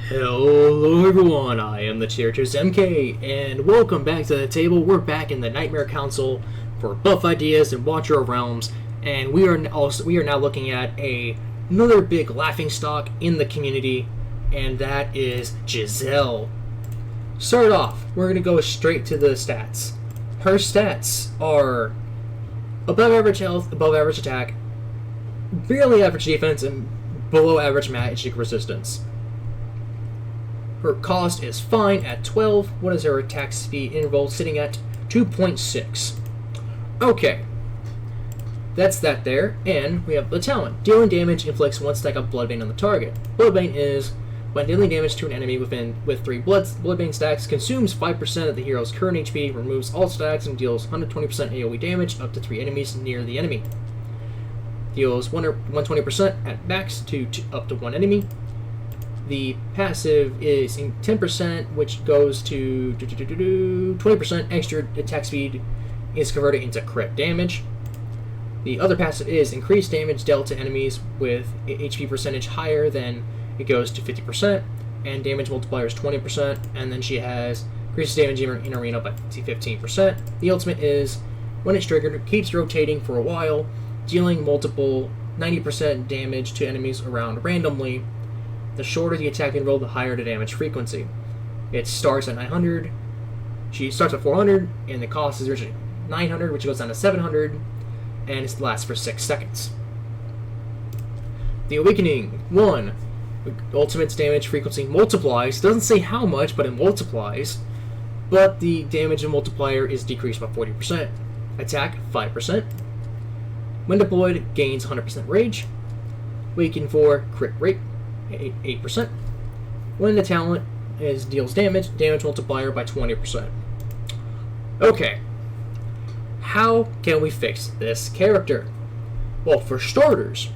Hello everyone, I am the Cheertos MK, and welcome back to the table. We're back in the Nightmare Council for Buff Ideas and Watcher of Realms, and we are now looking at another big laughingstock in the community, and that is Giselle. Start off, we're going to go straight to the stats. Her stats are above average health, above average attack, barely average defense, and below average magic resistance. Her cost is fine at 12. What is her attack speed interval? Sitting at 2.6. Okay. That's that there. And we have the talent. Dealing damage inflicts 1 stack of Bloodbane on the target. Bloodbane is when dealing damage to an enemy with 3 Bloodbane stacks, consumes 5% of the hero's current HP, removes all stacks, and deals 120% AoE damage up to 3 enemies near the enemy. Deals 120% at max to up to 1 enemy. The passive is in 10%, which goes to 20% extra attack speed is converted into crit damage. The other passive is increased damage dealt to enemies with HP percentage higher than it goes to 50%, and damage multiplier is 20%, and then she has increases damage in arena by 15%. The ultimate is, when it's triggered, keeps rotating for a while, dealing multiple 90% damage to enemies around randomly. The shorter the attack interval, the higher the damage frequency. It starts at 900. She starts at 400, and the cost is originally 900, which goes down to 700, and it lasts for 6 seconds. The Awakening 1. Ultimate's damage frequency multiplies. Doesn't say how much, but it multiplies. But the damage multiplier is decreased by 40%. Attack 5%. When deployed, gains 100% rage. Awaken 4, crit rate 8%. When the talent deals damage multiplier by 20%. Okay. How can we fix this character? Well, for starters,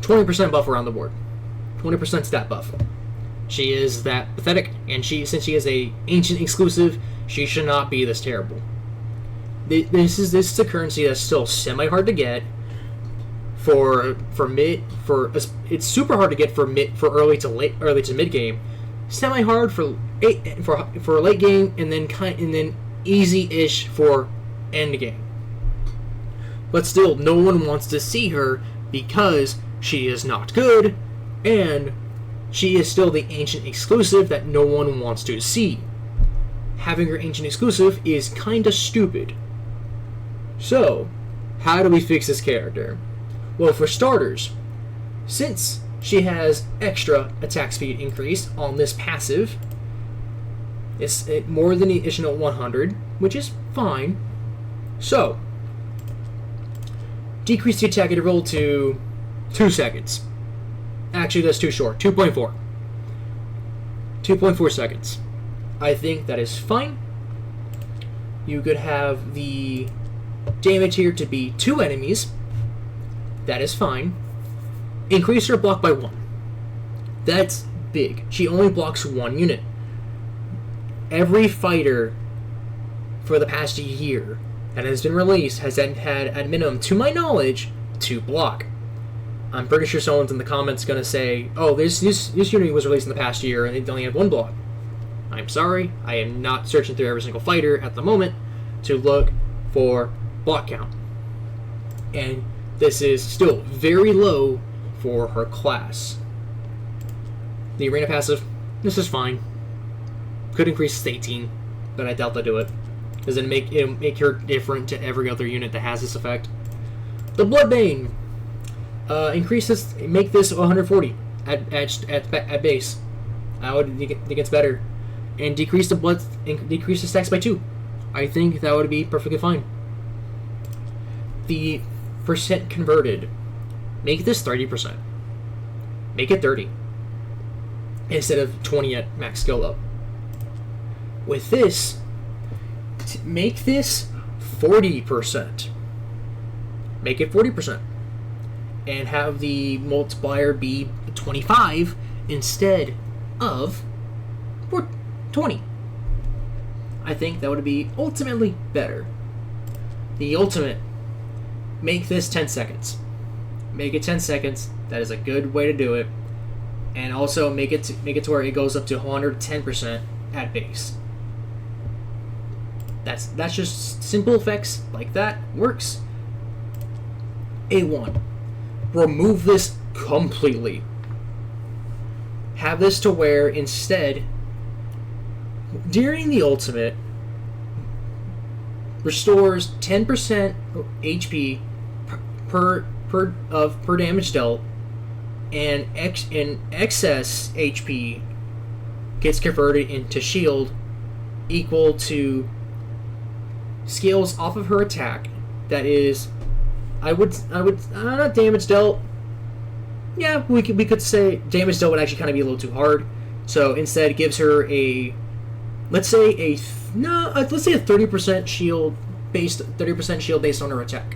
20% buff around the board. 20% stat buff. She is that pathetic, and since she is a ancient exclusive, she should not be this terrible. This is a currency that's still semi hard to get. It's super hard to get for early to mid game, semi hard for late game, and then easy-ish for end game. But still, no one wants to see her because she is not good, and she is still the ancient exclusive that no one wants to see. Having her ancient exclusive is kinda stupid. So, how do we fix this character? Well, for starters, since she has extra attack speed increase on this passive, it's more than the additional 100, which is fine. So, decrease the attack interval to 2 seconds. Actually, that's too short. 2.4. 2.4 seconds. I think that is fine. You could have the damage here to be 2 enemies. That is fine. Increase her block by 1. That's big. She only blocks 1 unit. Every fighter for the past year that has been released has had, at minimum, to my knowledge, 2 block. I'm pretty sure someone's in the comments going to say, oh, this unit was released in the past year and they only had 1 block. I'm sorry. I am not searching through every single fighter at the moment to look for block count. And this is still very low for her class. The arena passive, this is fine. Could increase to 18, but I doubt they'll do it. Does it make her different to every other unit that has this effect? The Bloodbane make this 140 at base. I would think it's better, and decrease the stacks by 2. I think that would be perfectly fine. The percent converted, make this 30%. Make it 30 instead of 20 at max skill up. With this, make this 40%. Make it 40%, and have the multiplier be 25 instead of 20. I think that would be ultimately better. The ultimate, make this 10 seconds. Make it 10 seconds. That is a good way to do it. and also make it to where it goes up to 110% at base. That's just simple effects like that works. A1. Remove this completely. Have this to where instead, during the ultimate, restores 10% HP per damage dealt, and excess HP gets converted into shield equal to scales off of her attack. That is, I would not damage dealt. Yeah, we could say damage dealt would actually kind of be a little too hard. So instead, it gives her a, let's say a 30% shield based on her attack.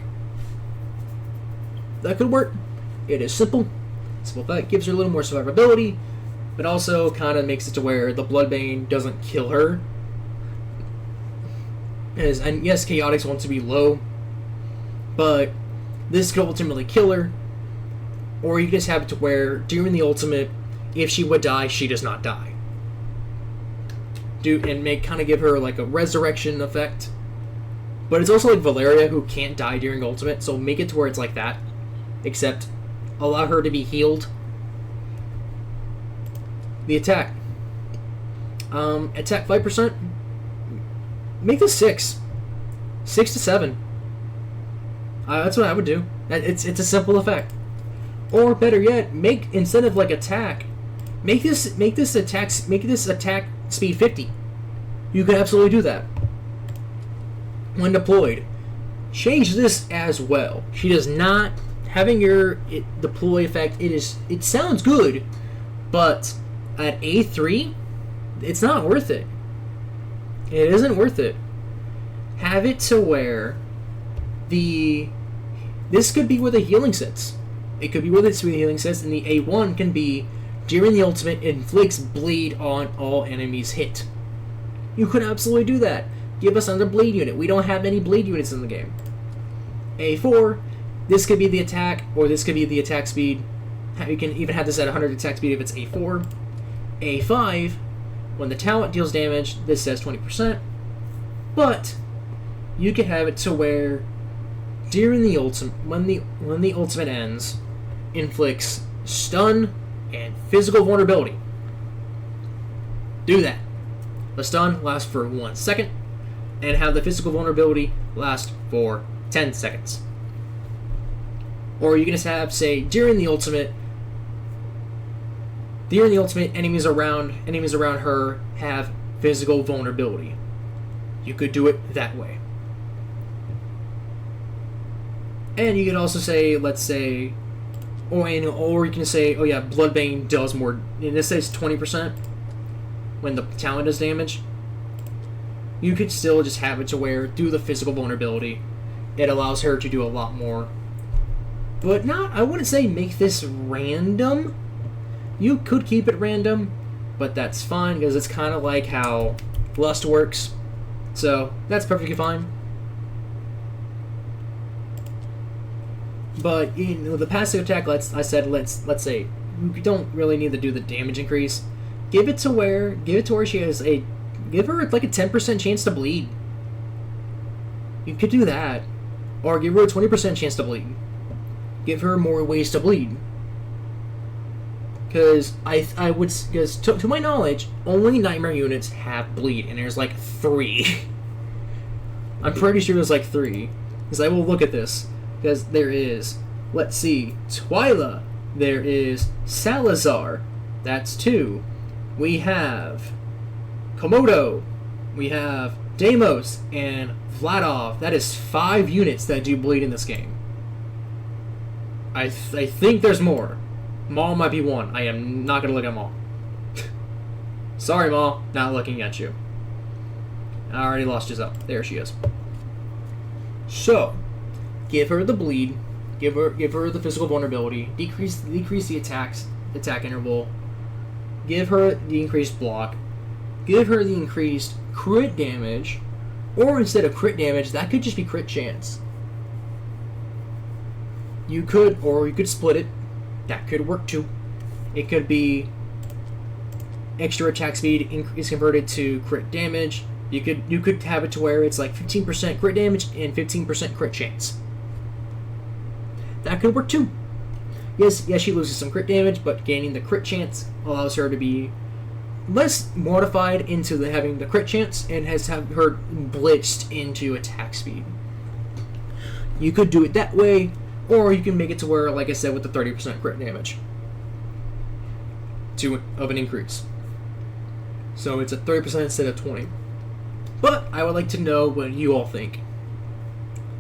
That could work. It is simple. That gives her a little more survivability, but also kind of makes it to where the Bloodbane doesn't kill her. And yes, Chaotix wants to be low, but this could ultimately kill her. Or you can just have it to where during the ultimate, if she would die, she does not die. Kind of give her like a resurrection effect. But it's also like Valeria, who can't die during ultimate, so make it to where it's like that, except allow her to be healed. The attack. Attack 5%. Make this 6. 6 to 7. That's what I would do. It's a simple effect. Or better yet, instead of like attack, make this attack speed 50. You could absolutely do that. When deployed, change this as well. She does not having your deploy effect. It sounds good, but at A3, it's not worth it. It isn't worth it. Have it to where this could be where the healing sits. It could be where the healing sits, and the A1 can be during the ultimate inflicts bleed on all enemies hit. You could absolutely do that. Give us another bleed unit. We don't have any bleed units in the game. A4, this could be the attack, or this could be the attack speed. You can even have this at 100 attack speed if it's A4. A5, when the talent deals damage, this says 20%. But you can have it to where during the ultimate, when the ultimate ends, inflicts stun and physical vulnerability. Do that. The stun lasts for 1 second, and have the physical vulnerability last for 10 seconds. Or you can just have, say, during the ultimate, enemies around her have physical vulnerability. You could do it that way. And you could also say, let's say, or you can say, oh yeah, Bloodbane does more. In this case, 20% when the talent does damage. You could still just have it to where, through the physical vulnerability, it allows her to do a lot more. But I wouldn't say make this random. You could keep it random, but that's fine, because it's kind of like how Lust works. So, that's perfectly fine. But, the passive attack, let's say, you don't really need to do the damage increase. Give it to where she has give her like a 10% chance to bleed. You could do that. Or give her a 20% chance to bleed. Give her more ways to bleed. Because to my knowledge, only Nightmare units have bleed, and there's like 3. I'm pretty sure there's like 3. Because I will look at this. Because there is, let's see, Twyla. There is Salazar. That's 2. We have Komodo. We have Deimos and Vladov. That is 5 units that do bleed in this game. I think there's more. Maul might be 1. I am not going to look at Maul. Sorry, Maul. Not looking at you. I already lost Giselle. There she is. So, give her the bleed. Give her the physical vulnerability. Decrease the attack interval. Give her the increased block. Give her the increased crit damage. Or instead of crit damage, that could just be crit chance. You could split it. That could work too. It could be extra attack speed is converted to crit damage. You could have it to where it's like 15% crit damage and 15% crit chance. That could work too. Yes, she loses some crit damage, but gaining the crit chance allows her to be less mortified into having the crit chance and has her blitzed into attack speed. You could do it that way, or you can make it to where, like I said, with the 30% crit damage of an increase. So it's a 30% instead of 20. But I would like to know what you all think.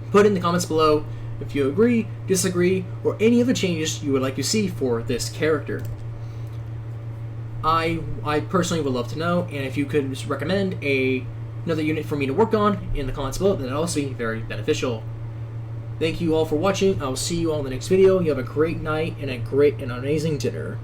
Put in the comments below if you agree, disagree, or any other changes you would like to see for this character. I personally would love to know, and if you could just recommend another unit for me to work on in the comments below, then that would also be very beneficial. Thank you all for watching. I will see you all in the next video. You have a great night and an amazing dinner.